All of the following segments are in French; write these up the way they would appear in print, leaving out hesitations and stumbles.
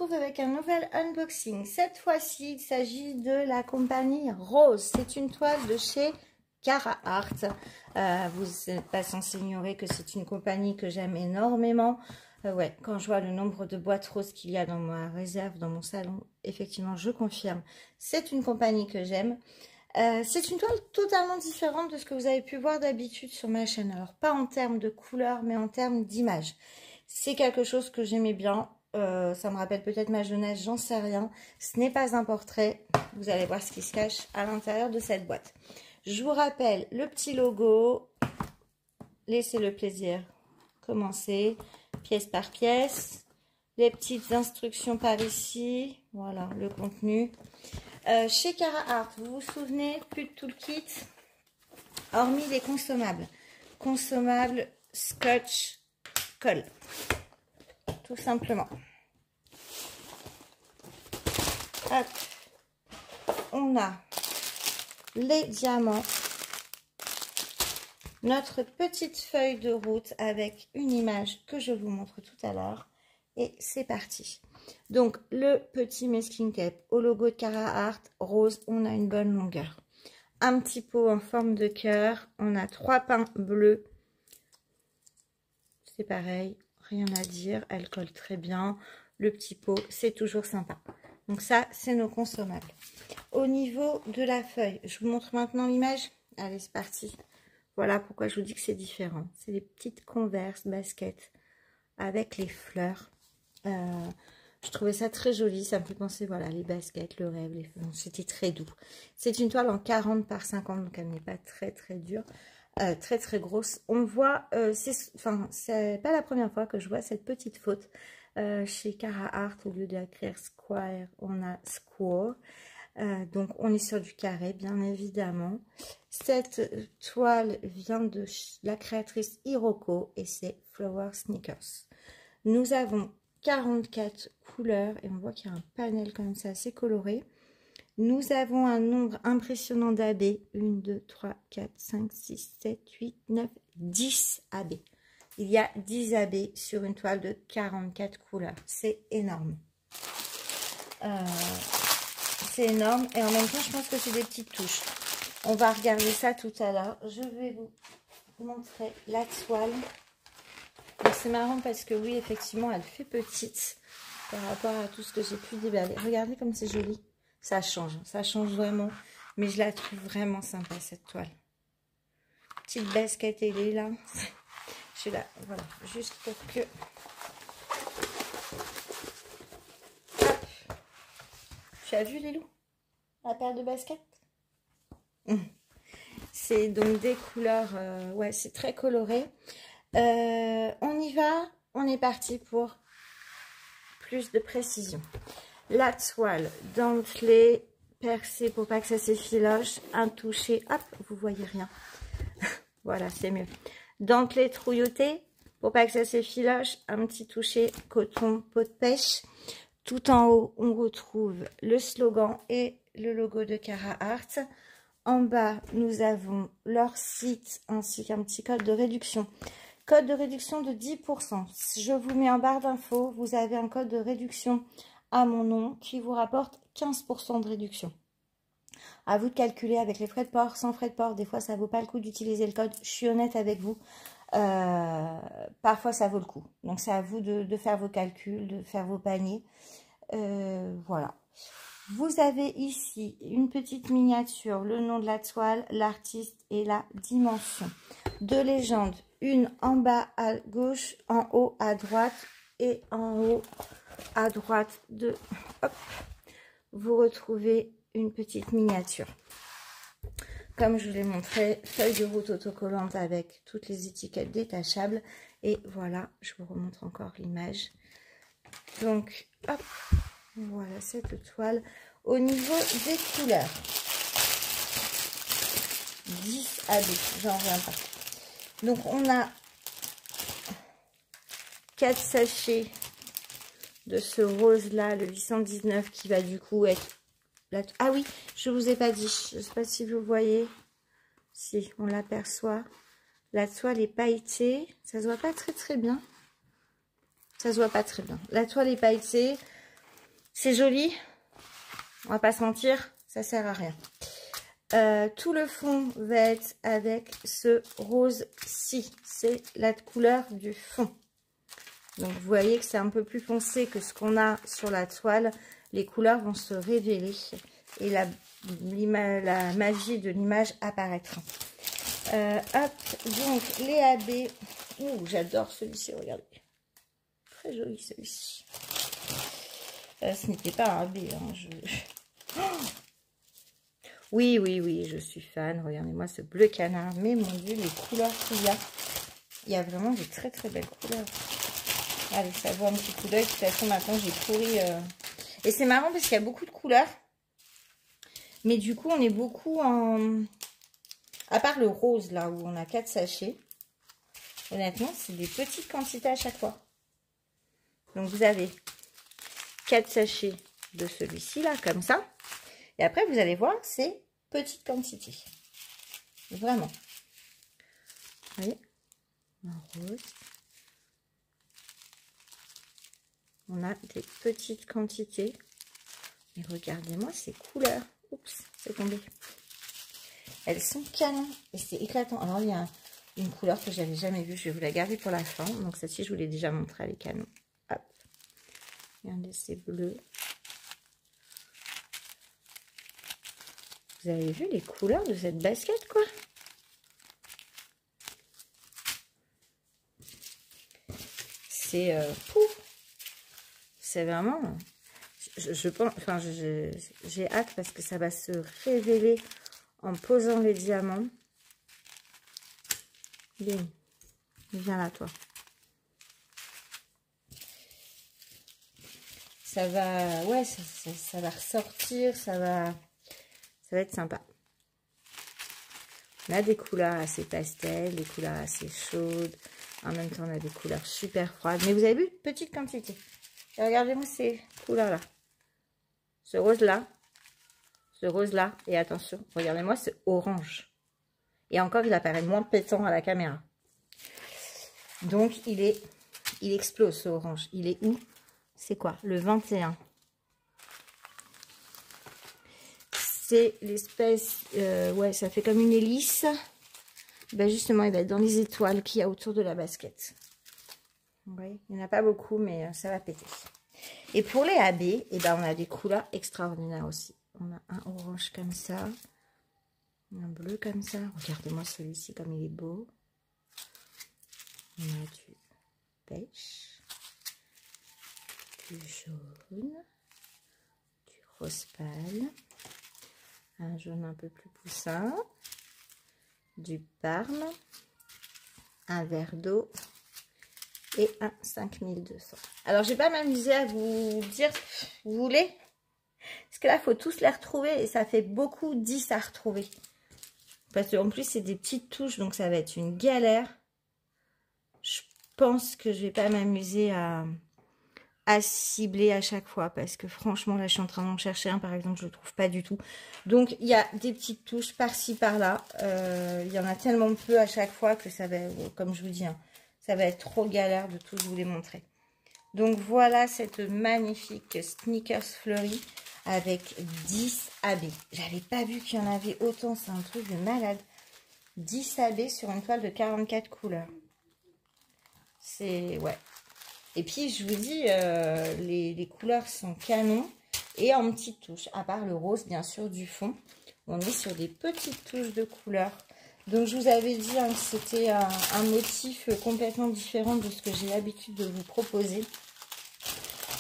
retrouve avec un nouvel unboxing. Cette fois-ci, il s'agit de la compagnie Rose. C'est une toile de chez Carhartt. Vous n'êtes pas censé ignorer que c'est une compagnie que j'aime énormément. Ouais, quand je vois le nombre de boîtes roses qu'il y a dans ma réserve, dans mon salon, effectivement, je confirme. C'est une compagnie que j'aime. C'est une toile totalement différente de ce que vous avez pu voir d'habitude sur ma chaîne. Alors, pas en termes de couleur, mais en termes d'image. C'est quelque chose que j'aimais bien. Ça me rappelle peut-être ma jeunesse, j'en sais rien. Ce n'est pas un portrait. Vous allez voir ce qui se cache à l'intérieur de cette boîte. Je vous rappelle le petit logo. Laissez le plaisir commencer. Pièce par pièce. Les petites instructions par ici. Voilà le contenu. Chez Carhartt, vous vous souvenez, plus de tout le kit, hormis les consommables. Consommables, scotch, colle. Tout simplement. Hop. On a les diamants. Notre petite feuille de route avec une image que je vous montre tout à l'heure. Et c'est parti. Donc, le petit masking tape au logo de Carhartt, rose, on a une bonne longueur. Un petit pot en forme de cœur. On a 3 pins bleus. C'est pareil, rien à dire. Elle colle très bien. Le petit pot, c'est toujours sympa. Donc ça, c'est nos consommables. Au niveau de la feuille, je vous montre maintenant l'image. Allez, c'est parti. Voilà pourquoi je vous dis que c'est différent. C'est des petites Converse baskets avec les fleurs. Je trouvais ça très joli, ça me fait penser, voilà, les baskets, le rêve, c'était très doux. C'est une toile en 40 par 50, donc elle n'est pas très dure, très grosse. On voit, c'est pas la première fois que je vois cette petite faute chez Carhartt. Au lieu d'écrire square, on a square. Donc on est sur du carré, bien évidemment. Cette toile vient de la créatrice Hiroko et c'est Flower Sneakers. Nous avons 44 couleurs et on voit qu'il y a un panel comme ça assez coloré. Nous avons un nombre impressionnant d'AB. 1, 2, 3, 4, 5, 6, 7, 8, 9, 10 AB. Il y a 10 AB sur une toile de 44 couleurs. C'est énorme. C'est énorme et en même temps je pense que c'est des petites touches. On va regarder ça tout à l'heure. Je vais vous montrer la toile. C'est marrant parce que oui, effectivement, elle fait petite par rapport à tout ce que j'ai pu déballer. Regardez comme c'est joli. Ça change vraiment. Mais je la trouve vraiment sympa, cette toile. Petite basket, elle est là. Je suis là, voilà, juste pour que... Hop. Tu as vu, Lilou, la paire de baskets? C'est donc des couleurs, ouais, c'est très coloré. On y va, on est parti pour plus de précision. La toile, dentelée, percée pour pas que ça s'effiloche, un toucher, hop, vous voyez rien. Voilà, c'est mieux. Dentelée trouillotée pour pas que ça s'effiloche, un petit toucher coton peau de pêche. Tout en haut, on retrouve le slogan et le logo de Carhartt. En bas, nous avons leur site ainsi qu'un petit code de réduction. Code de réduction de 10%. Je vous mets en barre d'infos. Vous avez un code de réduction à mon nom qui vous rapporte 15% de réduction. À vous de calculer avec les frais de port, sans frais de port. Des fois, ça ne vaut pas le coup d'utiliser le code. Je suis honnête avec vous. Parfois, ça vaut le coup. Donc, c'est à vous de faire vos calculs, de faire vos paniers. Voilà. Vous avez ici une petite miniature, le nom de la toile, l'artiste et la dimension. Deux légendes, une en bas à gauche, en haut à droite et en haut à droite de... Hop, vous retrouvez une petite miniature. Comme je vous l'ai montré, feuille de route autocollante avec toutes les étiquettes détachables. Et voilà, je vous remontre encore l'image. Donc, hop. Voilà cette toile. Au niveau des couleurs, 10 AB, j'en reviens pas. Donc on a 4 sachets de ce rose là, le 819 qui va du coup être... Ah oui, je vous ai pas dit, je ne sais pas si vous voyez, si on l'aperçoit. La toile est pailletée, ça se voit pas très bien. Ça se voit pas très bien. La toile est pailletée. C'est joli. On va pas se mentir, ça sert à rien. Tout le fond va être avec ce rose-ci. C'est la couleur du fond. Donc, vous voyez que c'est un peu plus foncé que ce qu'on a sur la toile. Les couleurs vont se révéler et la magie de l'image apparaîtra. Hop, donc les AB. Ouh, j'adore celui-ci, regardez. Très joli celui-ci. Ce n'était pas un AB. Hein, oh, oui, oui, oui, je suis fan. Regardez-moi ce bleu canard. Mais mon Dieu, les couleurs qu'il y a. Il y a vraiment des très très belles couleurs. Allez, ça vaut un petit coup d'œil. De toute façon, maintenant, j'ai pourri. Et c'est marrant parce qu'il y a beaucoup de couleurs. Mais du coup, on est beaucoup en... À part le rose, là, où on a 4 sachets. Honnêtement, c'est des petites quantités à chaque fois. Donc, vous avez 4 sachets de celui-ci, là, comme ça. Et après, vous allez voir, c'est petite quantité. Vraiment. Vous voyez? Un rose. On a des petites quantités. Et regardez-moi ces couleurs. Oups, c'est tombé. Elles sont canon. Et c'est éclatant. Alors, il y a une couleur que j'avais jamais vue. Je vais vous la garder pour la fin. Donc, celle-ci, je vous l'ai déjà montrée. Elle est canon. Hop. Regardez, c'est bleu. Vous avez vu les couleurs de cette basket, quoi? C'est c'est vraiment... Je pense, enfin, j'ai hâte parce que ça va se révéler en posant les diamants. Bien, viens là, toi. Ça va, ouais, ça va ressortir, ça va être sympa. On a des couleurs assez pastel, des couleurs assez chaudes. En même temps, on a des couleurs super froides. Mais vous avez vu, petite quantité. Et regardez-moi ces couleurs-là. Ce rose-là. Ce rose-là. Et attention, regardez-moi ce orange. Et encore, il apparaît moins pétant à la caméra. Donc, il explose ce orange. Il est où? C'est quoi? Le 21. C'est l'espèce... ouais, ça fait comme une hélice. Ben justement, il va être dans les étoiles qu'il y a autour de la basket. Vous voyez, il n'y en a pas beaucoup, mais ça va péter. Et pour les AB, eh ben, on a des couleurs extraordinaires aussi. On a un orange comme ça. Un bleu comme ça. Regardez-moi celui-ci comme il est beau. On a du beige. Du jaune. Du rose pâle. Un jaune un peu plus poussin. Du parme. Un verre d'eau. Et un 5200. Alors, je vais pas m'amuser à vous dire, vous voulez? Parce que là, il faut tous les retrouver et ça fait beaucoup 10 à retrouver. Parce qu'en plus, c'est des petites touches, donc ça va être une galère. Je pense que je vais pas m'amuser à cibler à chaque fois. Parce que franchement, là, je suis en train d'en chercher un, par exemple, je le trouve pas du tout. Donc, il y a des petites touches par-ci, par-là. Il y en a tellement peu à chaque fois que ça va, comme je vous dis, hein, ça va être trop galère de tous vous les montrer. Donc, voilà cette magnifique Sneakers Fleury avec 10 AB. J'avais pas vu qu'il y en avait autant. C'est un truc de malade. 10 AB sur une toile de 44 couleurs. C'est... ouais. Et puis, je vous dis, les couleurs sont canons. Et en petites touches. À part le rose, bien sûr, du fond. On est sur des petites touches de couleurs. Donc, je vous avais dit hein, que c'était un motif complètement différent de ce que j'ai l'habitude de vous proposer.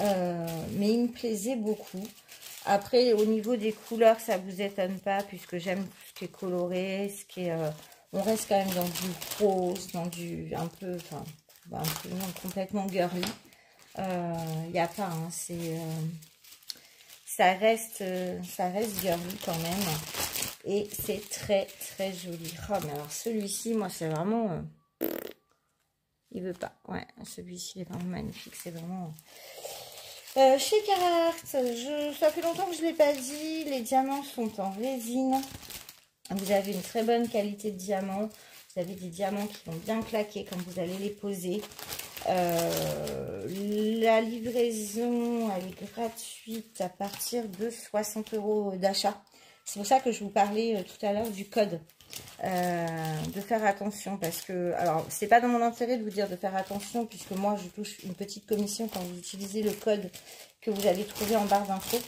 Mais il me plaisait beaucoup. Après, au niveau des couleurs, ça vous étonne pas, puisque j'aime tout ce qui est coloré, ce qui est... on reste quand même dans du rose, dans du... un peu... enfin, un peu non, complètement girly. Il n'y a pas, hein, c'est... ça reste girly quand même. Et c'est très très joli. Oh, mais alors celui-ci, moi, c'est vraiment... il veut pas. Ouais, celui-ci, il est vraiment magnifique. C'est vraiment... chez Carhartt, ça fait longtemps que je ne l'ai pas dit. Les diamants sont en résine. Vous avez une très bonne qualité de diamant. Vous avez des diamants qui vont bien claquer quand vous allez les poser. La livraison, elle est gratuite à partir de 60 € d'achat. C'est pour ça que je vous parlais tout à l'heure du code. De faire attention parce que, alors c'est pas dans mon intérêt de vous dire de faire attention puisque moi je touche une petite commission quand vous utilisez le code que vous allez trouver en barre d'infos.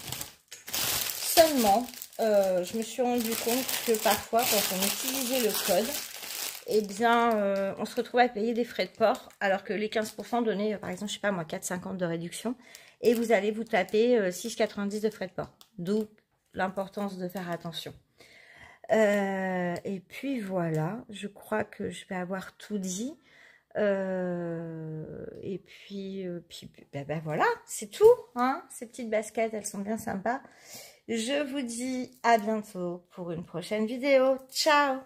Seulement, je me suis rendu compte que parfois quand on utilisait le code, eh bien on se retrouve à payer des frais de port alors que les 15% donnaient par exemple, je sais pas moi, 4,50 de réduction et vous allez vous taper 6,90 de frais de port. D'où l'importance de faire attention. Et puis voilà, je crois que je vais avoir tout dit. Et puis, ben voilà, c'est tout. Hein, ces petites baskets, elles sont bien sympas. Je vous dis à bientôt pour une prochaine vidéo. Ciao!